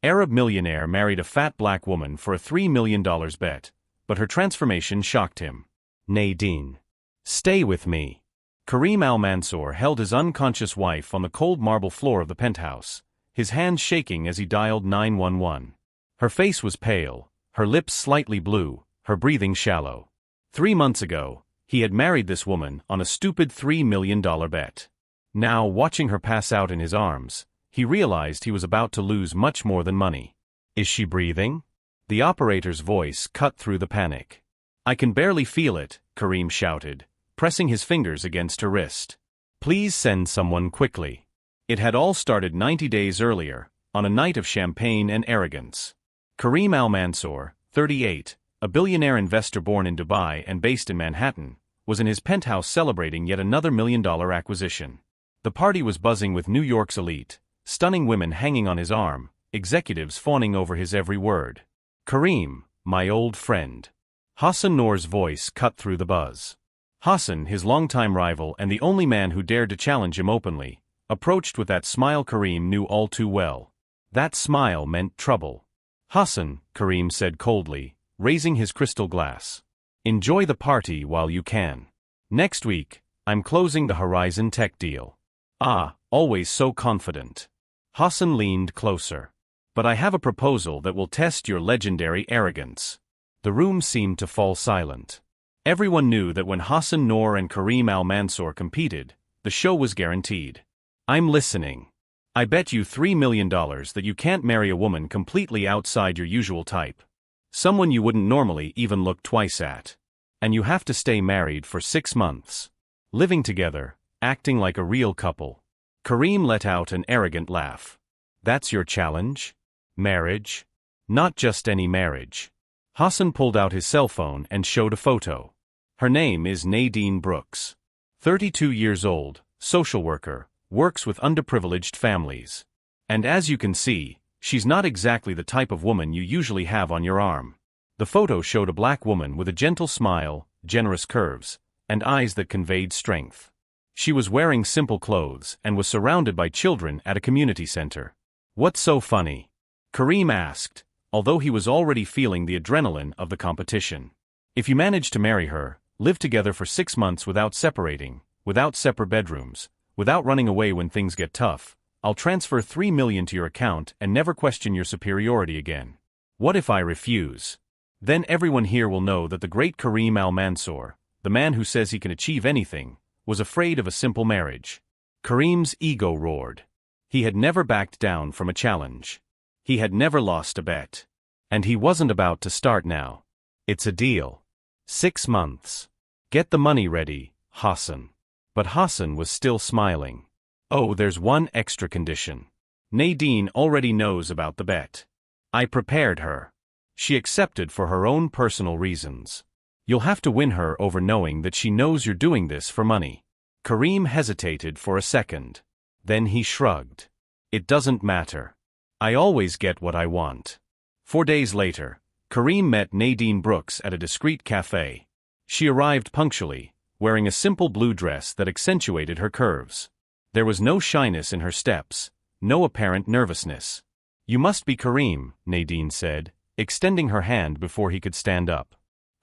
Arab millionaire married a fat black woman for a $3 million bet, but her transformation shocked him. Nadine. Stay with me. Kareem Al-Mansour held his unconscious wife on the cold marble floor of the penthouse, his hands shaking as he dialed 911. Her face was pale, her lips slightly blue, her breathing shallow. 3 months ago, he had married this woman on a stupid $3 million bet. Now, watching her pass out in his arms, he realized he was about to lose much more than money. Is she breathing? The operator's voice cut through the panic. I can barely feel it, Kareem shouted, pressing his fingers against her wrist. Please send someone quickly. It had all started 90 days earlier, on a night of champagne and arrogance. Kareem Al-Mansour, 38, a billionaire investor born in Dubai and based in Manhattan, was in his penthouse celebrating yet another $1 million acquisition. The party was buzzing with New York's elite, stunning women hanging on his arm, executives fawning over his every word. Kareem, my old friend. Hassan Noor's voice cut through the buzz. Hassan, his longtime rival and the only man who dared to challenge him openly, approached with that smile Kareem knew all too well. That smile meant trouble. Hassan, Kareem said coldly, raising his crystal glass. Enjoy the party while you can. Next week, I'm closing the Horizon Tech deal. Ah, always so confident. Hassan leaned closer. But I have a proposal that will test your legendary arrogance. The room seemed to fall silent. Everyone knew that when Hassan Noor and Kareem Al-Mansour competed, the show was guaranteed. I'm listening. I bet you $3 million that you can't marry a woman completely outside your usual type. Someone you wouldn't normally even look twice at. And you have to stay married for 6 months. Living together, acting like a real couple. Kareem let out an arrogant laugh. That's your challenge? Marriage? Not just any marriage. Hassan pulled out his cell phone and showed a photo. Her name is Nadine Brooks. 32 years old, social worker, works with underprivileged families. And as you can see, she's not exactly the type of woman you usually have on your arm. The photo showed a black woman with a gentle smile, generous curves, and eyes that conveyed strength. She was wearing simple clothes and was surrounded by children at a community center. What's so funny? Kareem asked, although he was already feeling the adrenaline of the competition. If you manage to marry her, live together for 6 months without separating, without separate bedrooms, without running away when things get tough, I'll transfer $3 million to your account and never question your superiority again. What if I refuse? Then everyone here will know that the great Kareem Al-Mansour, the man who says he can achieve anything, was afraid of a simple marriage. Kareem's ego roared. He had never backed down from a challenge. He had never lost a bet. And he wasn't about to start now. It's a deal. 6 months. Get the money ready, Hassan. But Hassan was still smiling. Oh, there's one extra condition. Nadine already knows about the bet. I prepared her. She accepted for her own personal reasons. You'll have to win her over knowing that she knows you're doing this for money. Kareem hesitated for a second. Then he shrugged. It doesn't matter. I always get what I want. 4 days later, Kareem met Nadine Brooks at a discreet cafe. She arrived punctually, wearing a simple blue dress that accentuated her curves. There was no shyness in her steps, no apparent nervousness. You must be Kareem, Nadine said, extending her hand before he could stand up.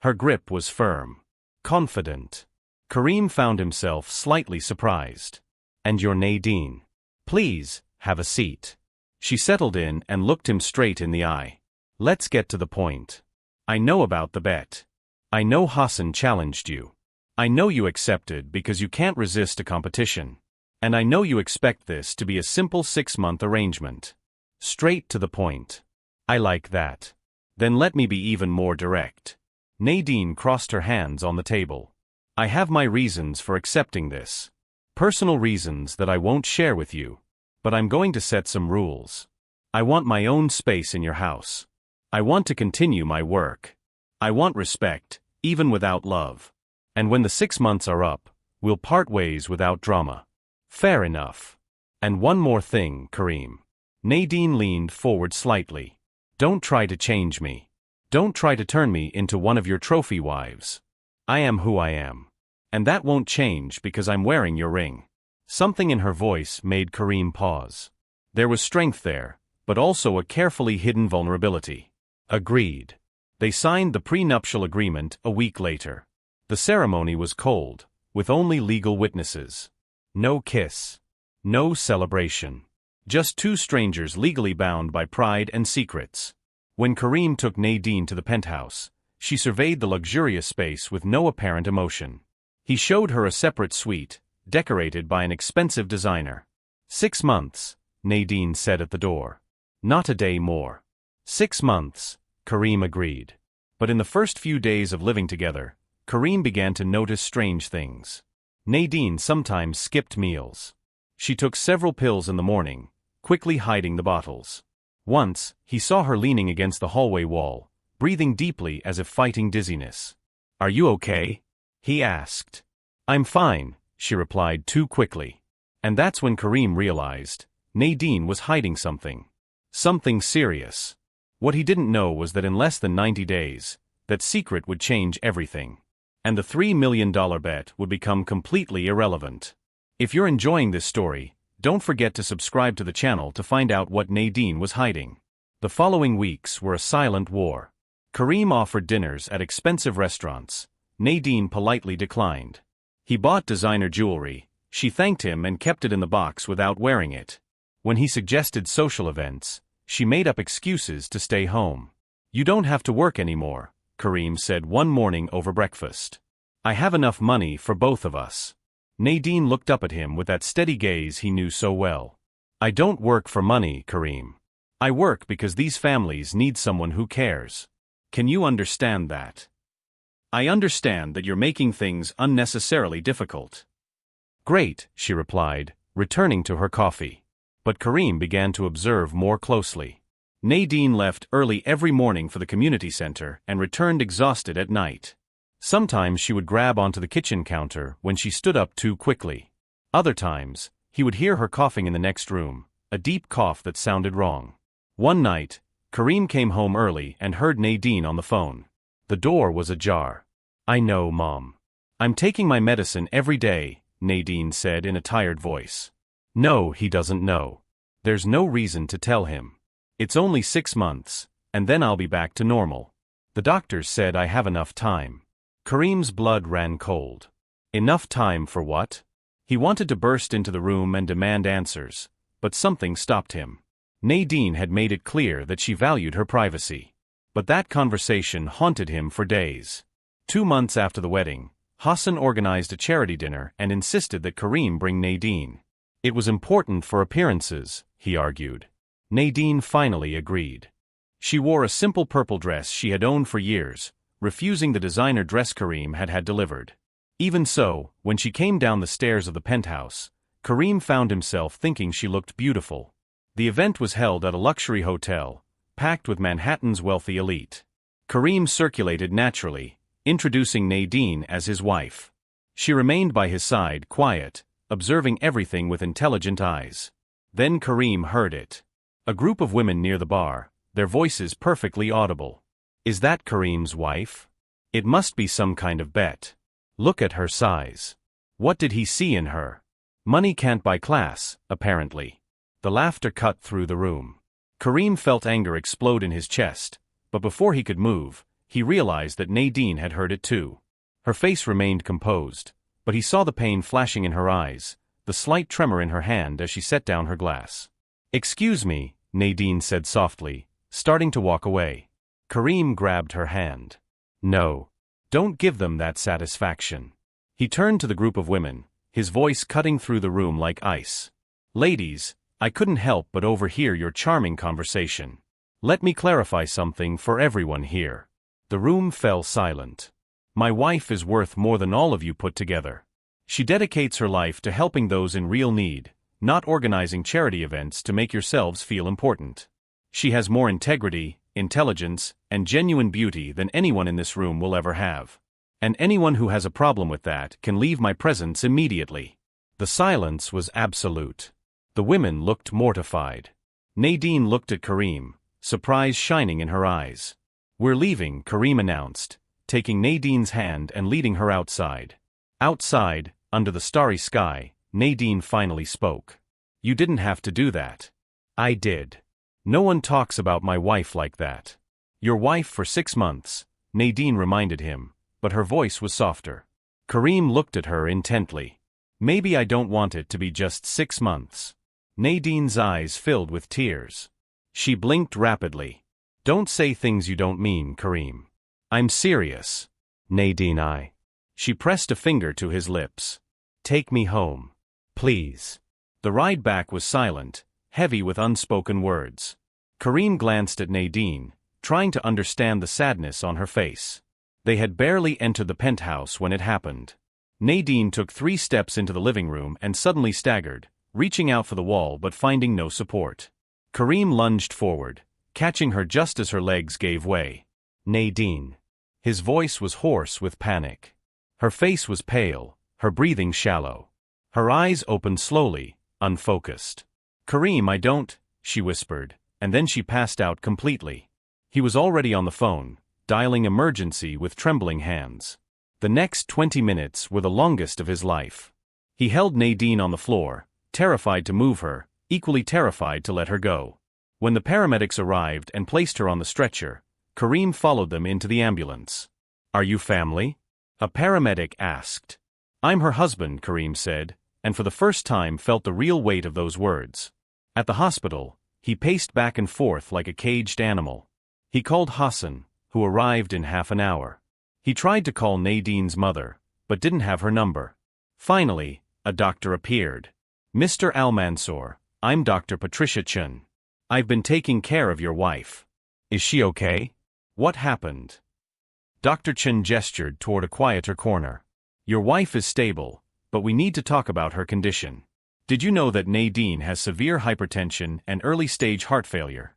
Her grip was firm, confident. Kareem found himself slightly surprised. And you're Nadine. Please, have a seat. She settled in and looked him straight in the eye. Let's get to the point. I know about the bet. I know Hassan challenged you. I know you accepted because you can't resist a competition. And I know you expect this to be a simple 6-month arrangement. Straight to the point. I like that. Then let me be even more direct. Nadine crossed her hands on the table. I have my reasons for accepting this. Personal reasons that I won't share with you. But I'm going to set some rules. I want my own space in your house. I want to continue my work. I want respect, even without love. And when the 6 months are up, we'll part ways without drama. Fair enough. And one more thing, Kareem. Nadine leaned forward slightly. Don't try to change me. Don't try to turn me into one of your trophy wives. I am who I am. And that won't change because I'm wearing your ring. Something in her voice made Kareem pause. There was strength there, but also a carefully hidden vulnerability. Agreed. They signed the prenuptial agreement a week later. The ceremony was cold, with only legal witnesses. No kiss. No celebration. Just two strangers legally bound by pride and secrets. When Kareem took Nadine to the penthouse, she surveyed the luxurious space with no apparent emotion. He showed her a separate suite, decorated by an expensive designer. 6 months, Nadine said at the door. Not a day more. 6 months, Kareem agreed. But in the first few days of living together, Kareem began to notice strange things. Nadine sometimes skipped meals. She took several pills in the morning, quickly hiding the bottles. Once, he saw her leaning against the hallway wall, breathing deeply as if fighting dizziness. "Are you okay?" he asked. "I'm fine," she replied too quickly. And that's when Kareem realized Nadine was hiding something. Something serious. What he didn't know was that in less than 90 days, that secret would change everything. And the $3 million bet would become completely irrelevant. If you're enjoying this story, don't forget to subscribe to the channel to find out what Nadine was hiding. The following weeks were a silent war. Kareem offered dinners at expensive restaurants. Nadine politely declined. He bought designer jewelry. She thanked him and kept it in the box without wearing it. When he suggested social events, she made up excuses to stay home. "You don't have to work anymore," Kareem said one morning over breakfast. "I have enough money for both of us." Nadine looked up at him with that steady gaze he knew so well. "I don't work for money, Kareem. I work because these families need someone who cares. Can you understand that?" "I understand that you're making things unnecessarily difficult." "Great," she replied, returning to her coffee. But Kareem began to observe more closely. Nadine left early every morning for the community center and returned exhausted at night. Sometimes she would grab onto the kitchen counter when she stood up too quickly. Other times, he would hear her coughing in the next room, a deep cough that sounded wrong. One night, Kareem came home early and heard Nadine on the phone. The door was ajar. "I know, Mom. I'm taking my medicine every day," Nadine said in a tired voice. "No, he doesn't know. There's no reason to tell him. It's only 6 months, and then I'll be back to normal. The doctors said I have enough time." Kareem's blood ran cold. Enough time for what? He wanted to burst into the room and demand answers, but something stopped him. Nadine had made it clear that she valued her privacy. But that conversation haunted him for days. 2 months after the wedding, Hassan organized a charity dinner and insisted that Kareem bring Nadine. It was important for appearances, he argued. Nadine finally agreed. She wore a simple purple dress she had owned for years, refusing the designer dress Kareem had had delivered. Even so, when she came down the stairs of the penthouse, Kareem found himself thinking she looked beautiful. The event was held at a luxury hotel, packed with Manhattan's wealthy elite. Kareem circulated naturally, introducing Nadine as his wife. She remained by his side, quiet, observing everything with intelligent eyes. Then Kareem heard it. A group of women near the bar, their voices perfectly audible. Is that Kareem's wife? It must be some kind of bet. Look at her size. What did he see in her? Money can't buy class, apparently. The laughter cut through the room. Kareem felt anger explode in his chest, but before he could move, he realized that Nadine had heard it too. Her face remained composed, but he saw the pain flashing in her eyes, the slight tremor in her hand as she set down her glass. "Excuse me," Nadine said softly, starting to walk away. Kareem grabbed her hand. "No. Don't give them that satisfaction." He turned to the group of women, his voice cutting through the room like ice. "Ladies, I couldn't help but overhear your charming conversation. Let me clarify something for everyone here." The room fell silent. "My wife is worth more than all of you put together. She dedicates her life to helping those in real need, not organizing charity events to make yourselves feel important. She has more integrity, intelligence, and genuine beauty than anyone in this room will ever have. And anyone who has a problem with that can leave my presence immediately." The silence was absolute. The women looked mortified. Nadine looked at Kareem, surprise shining in her eyes. "We're leaving," Kareem announced, taking Nadine's hand and leading her outside. Outside, under the starry sky, Nadine finally spoke. "You didn't have to do that." "I did." No one talks about my wife like that. Your wife for 6 months, Nadine reminded him, but her voice was softer. Kareem looked at her intently. Maybe I don't want it to be just 6 months. Nadine's eyes filled with tears. She blinked rapidly. Don't say things you don't mean, Kareem. I'm serious. Nadine. She pressed a finger to his lips. Take me home. Please. The ride back was silent, heavy with unspoken words. Kareem glanced at Nadine, trying to understand the sadness on her face. They had barely entered the penthouse when it happened. Nadine took 3 steps into the living room and suddenly staggered, reaching out for the wall but finding no support. Kareem lunged forward, catching her just as her legs gave way. Nadine. His voice was hoarse with panic. Her face was pale, her breathing shallow. Her eyes opened slowly, unfocused. Kareem, I don't, she whispered, and then she passed out completely. He was already on the phone, dialing emergency with trembling hands. The next 20 minutes were the longest of his life. He held Nadine on the floor, terrified to move her, equally terrified to let her go. When the paramedics arrived and placed her on the stretcher, Kareem followed them into the ambulance. Are you family? A paramedic asked. I'm her husband, Kareem said, and for the first time felt the real weight of those words. At the hospital, he paced back and forth like a caged animal. He called Hassan, who arrived in half an hour. He tried to call Nadine's mother, but didn't have her number. Finally, a doctor appeared. Mr. Al-Mansour, I'm Dr. Patricia Chen. I've been taking care of your wife. Is she okay? What happened? Dr. Chen gestured toward a quieter corner. Your wife is stable, but we need to talk about her condition. Did you know that Nadine has severe hypertension and early-stage heart failure?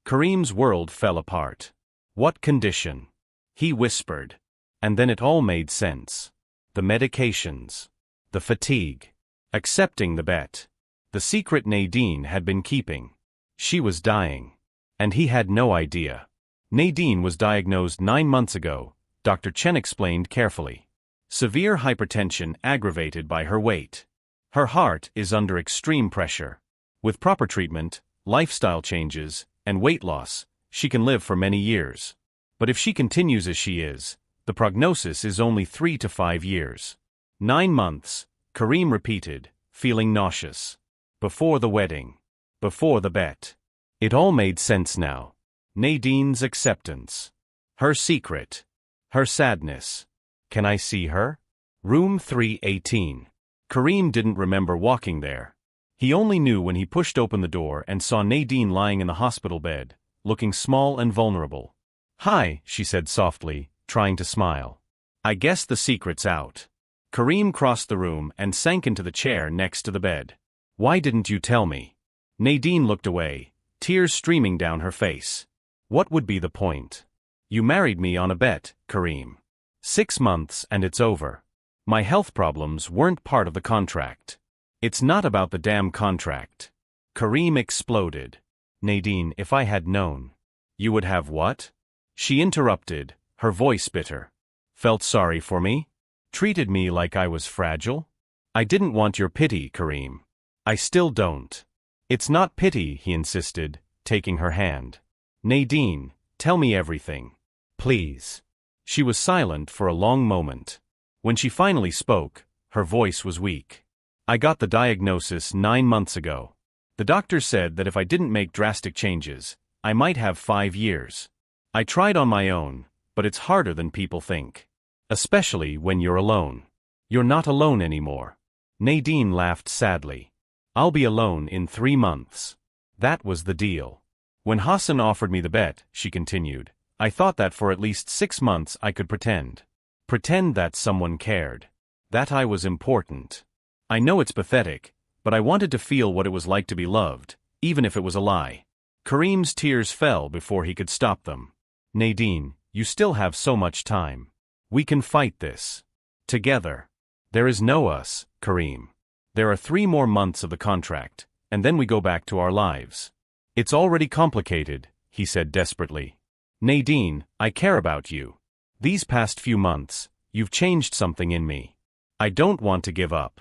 Kareem's world fell apart. What condition? He whispered. And then it all made sense. The medications. The fatigue. Accepting the bet. The secret Nadine had been keeping. She was dying. And he had no idea. Nadine was diagnosed 9 months ago, Dr. Chen explained carefully. Severe hypertension aggravated by her weight. Her heart is under extreme pressure. With proper treatment, lifestyle changes, and weight loss, she can live for many years. But if she continues as she is, the prognosis is only 3 to 5 years. 9 months, Kareem repeated, feeling nauseous. Before the wedding. Before the bet. It all made sense now. Nadine's acceptance. Her secret. Her sadness. Can I see her? Room 318. Kareem didn't remember walking there. He only knew when he pushed open the door and saw Nadine lying in the hospital bed, looking small and vulnerable. Hi, she said softly, trying to smile. I guess the secret's out. Kareem crossed the room and sank into the chair next to the bed. Why didn't you tell me? Nadine looked away, tears streaming down her face. What would be the point? You married me on a bet, Kareem. 6 months and it's over. My health problems weren't part of the contract. It's not about the damn contract. Kareem exploded. Nadine, if I had known. You would have what? She interrupted, her voice bitter. Felt sorry for me? Treated me like I was fragile? I didn't want your pity, Kareem. I still don't. It's not pity, he insisted, taking her hand. Nadine, tell me everything. Please. She was silent for a long moment. When she finally spoke, her voice was weak. I got the diagnosis 9 months ago. The doctor said that if I didn't make drastic changes, I might have 5 years. I tried on my own, but it's harder than people think. Especially when you're alone. You're not alone anymore. Nadine laughed sadly. I'll be alone in 3 months. That was the deal. When Hassan offered me the bet, she continued, I thought that for at least 6 months I could pretend. Pretend that someone cared. That I was important. I know it's pathetic, but I wanted to feel what it was like to be loved, even if it was a lie. Kareem's tears fell before he could stop them. Nadine, you still have so much time. We can fight this. Together. There is no us, Kareem. There are 3 more months of the contract, and then we go back to our lives. It's already complicated, he said desperately. Nadine, I care about you. These past few months, you've changed something in me. I don't want to give up.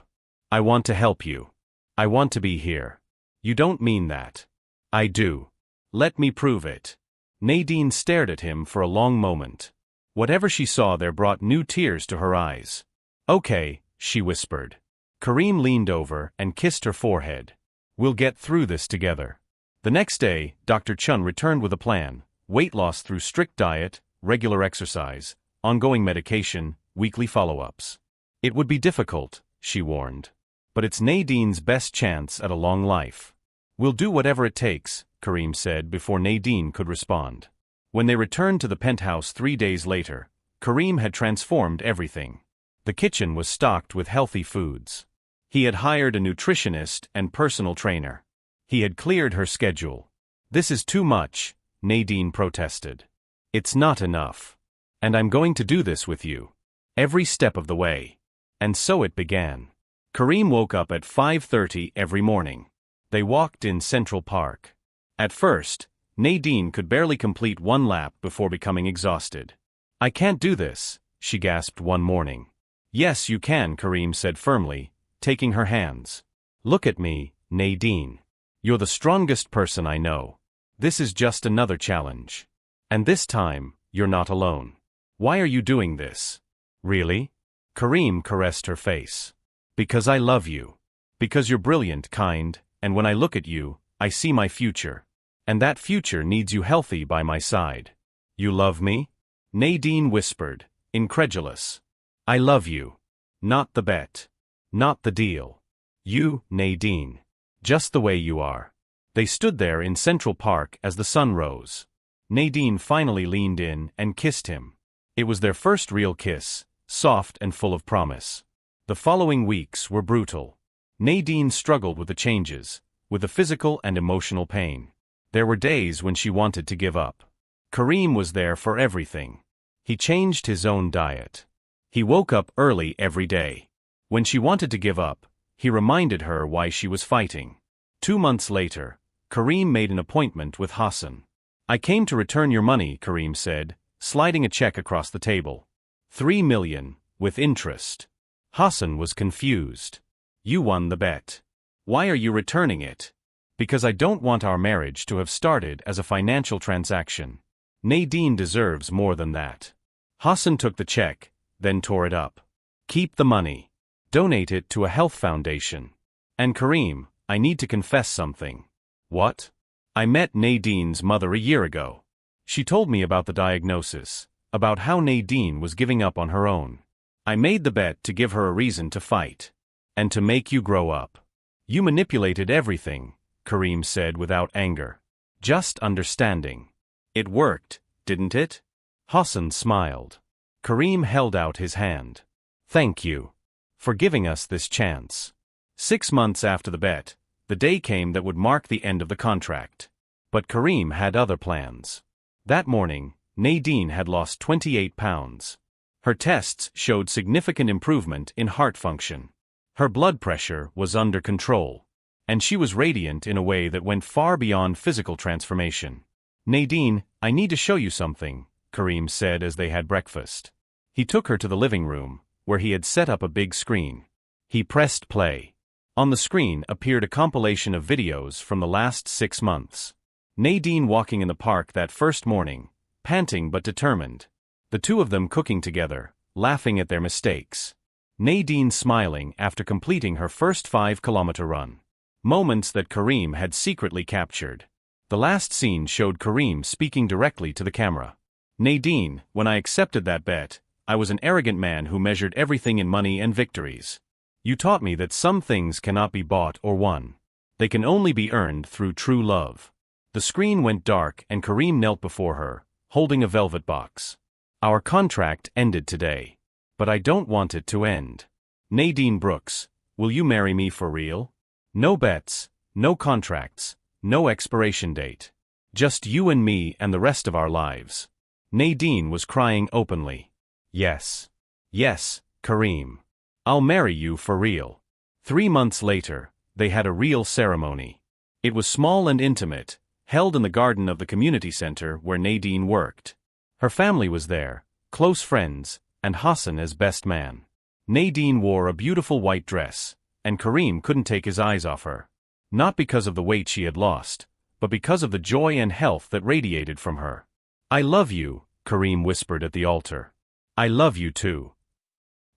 I want to help you. I want to be here. You don't mean that. I do. Let me prove it. Nadine stared at him for a long moment. Whatever she saw there brought new tears to her eyes. Okay, she whispered. Kareem leaned over and kissed her forehead. We'll get through this together. The next day, Dr. Chun returned with a plan: weight loss through strict diet, regular exercise, ongoing medication, weekly follow-ups. It would be difficult, she warned. But it's Nadine's best chance at a long life. We'll do whatever it takes, Kareem said before Nadine could respond. When they returned to the penthouse 3 days later, Kareem had transformed everything. The kitchen was stocked with healthy foods. He had hired a nutritionist and personal trainer. He had cleared her schedule. This is too much, Nadine protested. It's not enough. And I'm going to do this with you. Every step of the way. And so it began. Kareem woke up at 5:30 every morning. They walked in Central Park. At first, Nadine could barely complete one lap before becoming exhausted. I can't do this, she gasped one morning. Yes, you can, Kareem said firmly, taking her hands. Look at me, Nadine. You're the strongest person I know. This is just another challenge. And this time, you're not alone. Why are you doing this? Really? Kareem caressed her face. Because I love you. Because you're brilliant, kind, and when I look at you, I see my future. And that future needs you healthy by my side. You love me? Nadine whispered, incredulous. I love you. Not the bet. Not the deal. You, Nadine. Just the way you are. They stood there in Central Park as the sun rose. Nadine finally leaned in and kissed him. It was their first real kiss, soft and full of promise. The following weeks were brutal. Nadine struggled with the changes, with the physical and emotional pain. There were days when she wanted to give up. Kareem was there for everything. He changed his own diet. He woke up early every day. When she wanted to give up, he reminded her why she was fighting. 2 months later, Kareem made an appointment with Hassan. I came to return your money, Kareem said, sliding a check across the table. 3 million, with interest. Hassan was confused. You won the bet. Why are you returning it? Because I don't want our marriage to have started as a financial transaction. Nadine deserves more than that. Hassan took the check, then tore it up. Keep the money. Donate it to a health foundation. And Kareem, I need to confess something. What? I met Nadine's mother a year ago. She told me about the diagnosis, about how Nadine was giving up on her own. I made the bet to give her a reason to fight. And to make you grow up. You manipulated everything, Kareem said without anger. Just understanding. It worked, didn't it? Hassan smiled. Kareem held out his hand. Thank you. For giving us this chance. 6 months after the bet, the day came that would mark the end of the contract. But Kareem had other plans. That morning, Nadine had lost 28 pounds. Her tests showed significant improvement in heart function. Her blood pressure was under control. And she was radiant in a way that went far beyond physical transformation. Nadine, I need to show you something, Kareem said as they had breakfast. He took her to the living room, where he had set up a big screen. He pressed play. On the screen appeared a compilation of videos from the last 6 months. Nadine walking in the park that first morning, panting but determined. The two of them cooking together, laughing at their mistakes. Nadine smiling after completing her first 5-kilometer run. Moments that Kareem had secretly captured. The last scene showed Kareem speaking directly to the camera. Nadine, when I accepted that bet, I was an arrogant man who measured everything in money and victories. You taught me that some things cannot be bought or won. They can only be earned through true love. The screen went dark and Kareem knelt before her, holding a velvet box. Our contract ended today. But I don't want it to end. Nadine Brooks, will you marry me for real? No bets, no contracts, no expiration date. Just you and me and the rest of our lives. Nadine was crying openly. Yes. Yes, Kareem. I'll marry you for real. 3 months later, they had a real ceremony. It was small and intimate, held in the garden of the community center where Nadine worked. Her family was there, close friends, and Hassan as best man. Nadine wore a beautiful white dress, and Kareem couldn't take his eyes off her. Not because of the weight she had lost, but because of the joy and health that radiated from her. "I love you," Kareem whispered at the altar. "I love you too."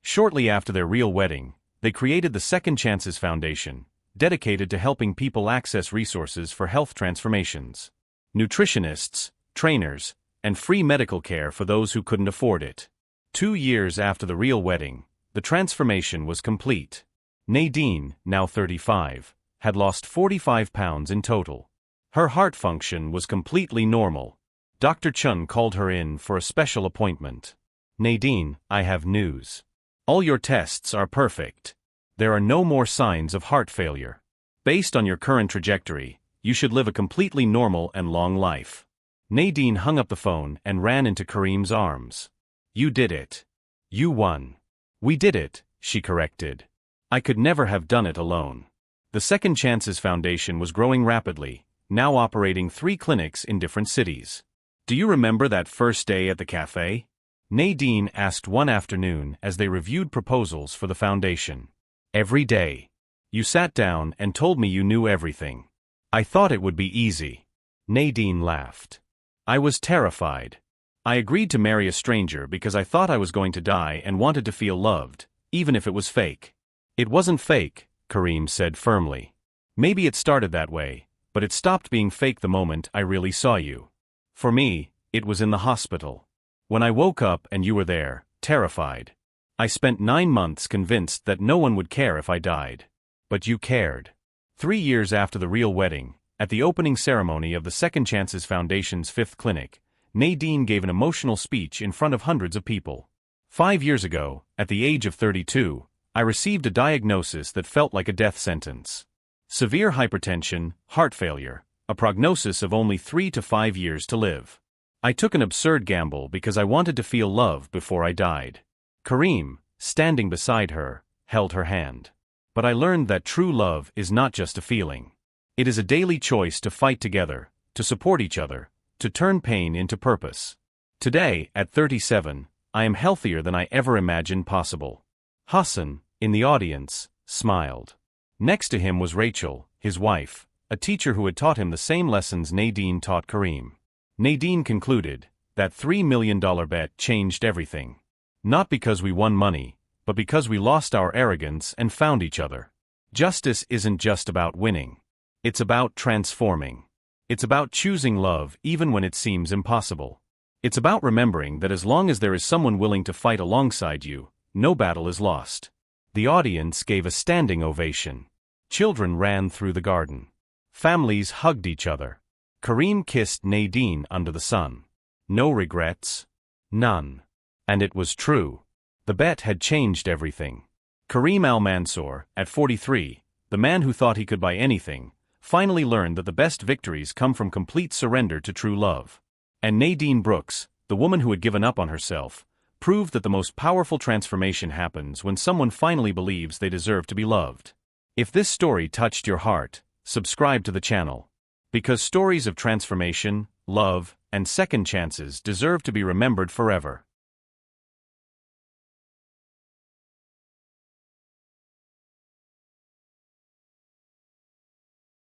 Shortly after their real wedding, they created the Second Chances Foundation, dedicated to helping people access resources for health transformations. Nutritionists, trainers, and free medical care for those who couldn't afford it. 2 years after the real wedding, the transformation was complete. Nadine, now 35, had lost 45 pounds in total. Her heart function was completely normal. Dr. Chun called her in for a special appointment. "Nadine, I have news. All your tests are perfect. There are no more signs of heart failure. Based on your current trajectory, you should live a completely normal and long life." Nadine hung up the phone and ran into Kareem's arms. "You did it. You won." "We did it," she corrected. "I could never have done it alone." The Second Chances Foundation was growing rapidly, now operating 3 clinics in different cities. "Do you remember that first day at the cafe?" Nadine asked one afternoon as they reviewed proposals for the foundation. "Every day. You sat down and told me you knew everything. I thought it would be easy." Nadine laughed. "I was terrified. I agreed to marry a stranger because I thought I was going to die and wanted to feel loved, even if it was fake." "It wasn't fake," Kareem said firmly. "Maybe it started that way, but it stopped being fake the moment I really saw you. For me, it was in the hospital. When I woke up and you were there, terrified. I spent 9 months convinced that no one would care if I died. But you cared." 3 years after the real wedding, at the opening ceremony of the Second Chances Foundation's 5th clinic, Nadine gave an emotional speech in front of hundreds of people. "5 years ago, at the age of 32, I received a diagnosis that felt like a death sentence. Severe hypertension, heart failure, a prognosis of only 3 to 5 years to live. I took an absurd gamble because I wanted to feel love before I died." Kareem, standing beside her, held her hand. "But I learned that true love is not just a feeling. It is a daily choice to fight together, to support each other, to turn pain into purpose. Today, at 37, I am healthier than I ever imagined possible." Hassan, in the audience, smiled. Next to him was Rachel, his wife, a teacher who had taught him the same lessons Nadine taught Kareem. Nadine concluded, "That $3 million bet changed everything. Not because we won money, but because we lost our arrogance and found each other. Justice isn't just about winning. It's about transforming. It's about choosing love even when it seems impossible. It's about remembering that as long as there is someone willing to fight alongside you, no battle is lost." The audience gave a standing ovation. Children ran through the garden. Families hugged each other. Kareem kissed Nadine under the sun. No regrets. None. And it was true. The bet had changed everything. Kareem Al-Mansour, at 43, the man who thought he could buy anything, finally learned that the best victories come from complete surrender to true love. And Nadine Brooks, the woman who had given up on herself, proved that the most powerful transformation happens when someone finally believes they deserve to be loved. If this story touched your heart, subscribe to the channel. Because stories of transformation, love, and second chances deserve to be remembered forever.